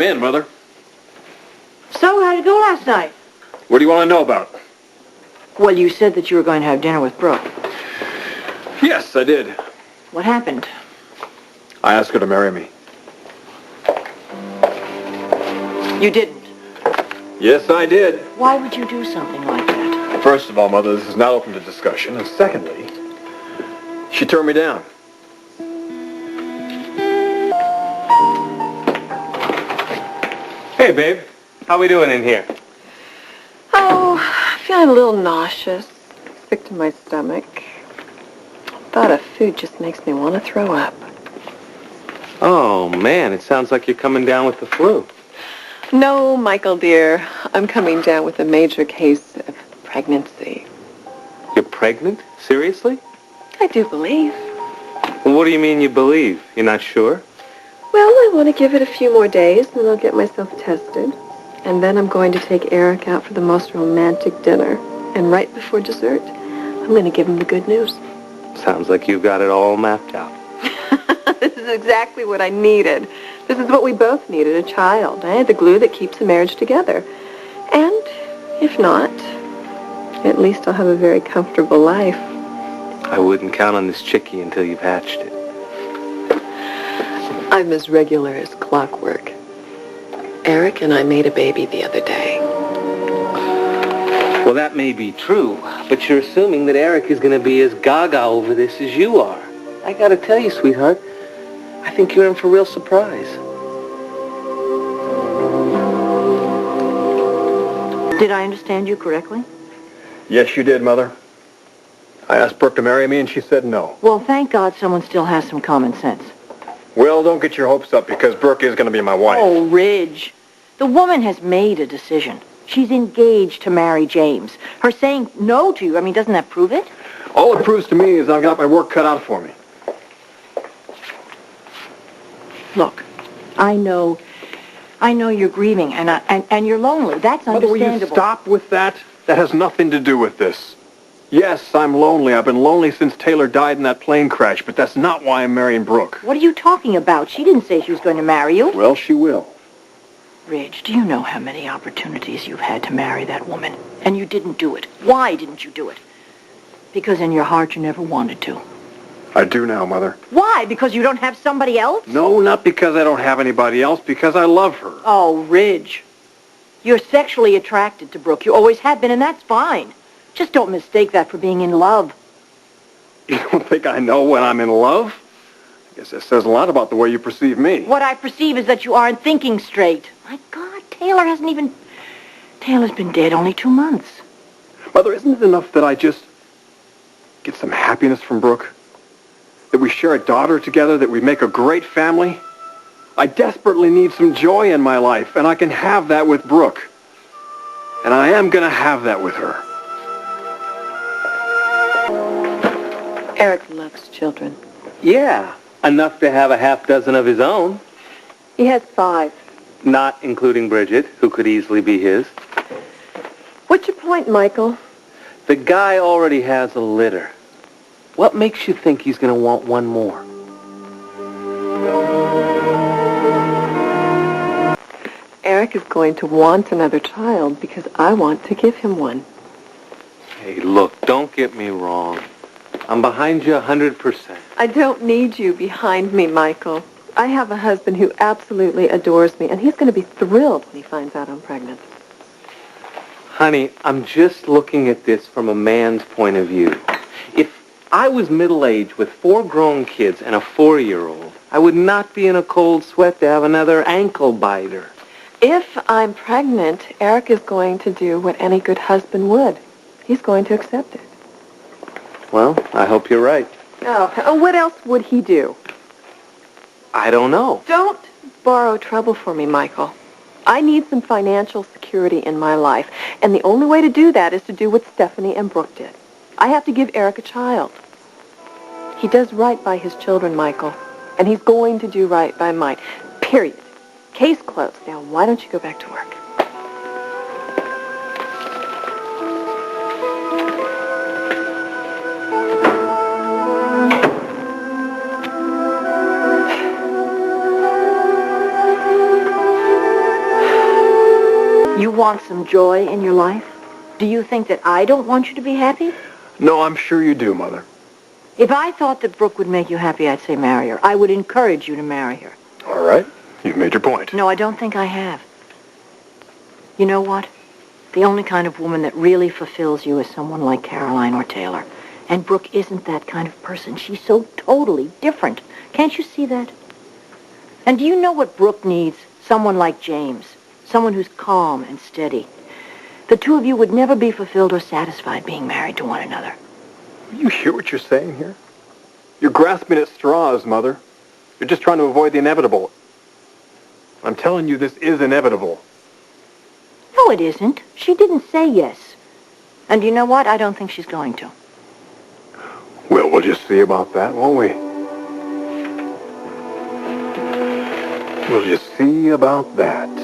Come in, Mother. So, how'd it go last night? What do you want to know about? Well, you said that you were going to have dinner with Brooke. Yes, I did. What happened? I asked her to marry me. You didn't. Yes, I did. Why would you do something like that? First of all, Mother, this is not open to discussion. And secondly, she turned me down. Hey, babe. How we doing in here? Oh, feeling a little nauseous. Sick to my stomach. Thought of food just makes me want to throw up. Oh, man, it sounds like you're coming down with the flu. No, Michael, dear. I'm coming down with a major case of pregnancy. You're pregnant? Seriously? I do believe. Well, what do you mean you believe? You're not sure? Well, I want to give it a few more days, and then I'll get myself tested. And then I'm going to take Eric out for the most romantic dinner. And right before dessert, I'm going to give him the good news. Sounds like you've got it all mapped out. This is exactly what I needed. This is what we both needed, a child. I had the glue that keeps a marriage together. And if not, at least I'll have a very comfortable life. I wouldn't count on this chickie until you've hatched it. I'm as regular as clockwork. Eric and I made a baby the other day. Well, that may be true, but you're assuming that Eric is going to be as gaga over this as you are. I got to tell you, sweetheart, I think you're in for a real surprise. Did I understand you correctly? Yes, you did, Mother. I asked Brooke to marry me, and she said no. Well, thank God someone still has some common sense. Well, don't get your hopes up, because Brooke is going to be my wife. Oh, Ridge. The woman has made a decision. She's engaged to marry James. Her saying no to you, I mean, doesn't that prove it? All it proves to me is I've got my work cut out for me. Look, I know you're grieving and you're lonely. That's Mother, understandable. will you stop with that? That has nothing to do with this. Yes, I'm lonely. I've been lonely since Taylor died in that plane crash, but that's not why I'm marrying Brooke. What are you talking about? She didn't say she was going to marry you. Well, she will. Ridge, do you know how many opportunities you've had to marry that woman? And you didn't do it. Why didn't you do it? Because in your heart you never wanted to. I do now, Mother. Why? Because you don't have somebody else? No, not because I don't have anybody else, because I love her. Oh, Ridge. You're sexually attracted to Brooke. You always have been, and that's fine. Just don't mistake that for being in love. You don't think I know when I'm in love? I guess that says a lot about the way you perceive me. What I perceive is that you aren't thinking straight. My God, Taylor's been dead only 2 months. Mother, isn't it enough that I just get some happiness from Brooke? That we share a daughter together, that we make a great family? I desperately need some joy in my life, and I can have that with Brooke. And I am going to have that with her. Eric loves children. Yeah, enough to have a half dozen of his own. He has 5. Not including Bridget, who could easily be his. What's your point, Michael? The guy already has a litter. What makes you think he's going to want one more? Eric is going to want another child because I want to give him one. Hey, look, don't get me wrong. I'm behind you 100%. I don't need you behind me, Michael. I have a husband who absolutely adores me, and he's going to be thrilled when he finds out I'm pregnant. Honey, I'm just looking at this from a man's point of view. If I was middle-aged with 4 grown kids and a 4-year-old, I would not be in a cold sweat to have another ankle biter. If I'm pregnant, Eric is going to do what any good husband would. He's going to accept it. Well, I hope you're right. Oh, what else would he do? I don't know. Don't borrow trouble for me, Michael. I need some financial security in my life, and the only way to do that is to do what Stephanie and Brooke did. I have to give Eric a child. He does right by his children, Michael, and he's going to do right by mine. Period. Case closed. Now, why don't you go back to work? want some joy in your life? Do you think that I don't want you to be happy? No, I'm sure you do, Mother. If I thought that Brooke would make you happy, I'd say marry her. I would encourage you to marry her. All right. You've made your point. No, I don't think I have. You know what? The only kind of woman that really fulfills you is someone like Caroline or Taylor. And Brooke isn't that kind of person. She's so totally different. Can't you see that? And do you know what Brooke needs? Someone like James. Someone who's calm and steady. The two of you would never be fulfilled or satisfied being married to one another. You hear what you're saying here? You're grasping at straws, Mother. You're just trying to avoid the inevitable. I'm telling you, this is inevitable. No, it isn't. She didn't say yes. And you know what? I don't think she's going to. Well, we'll just see about that, won't we? We'll just see about that.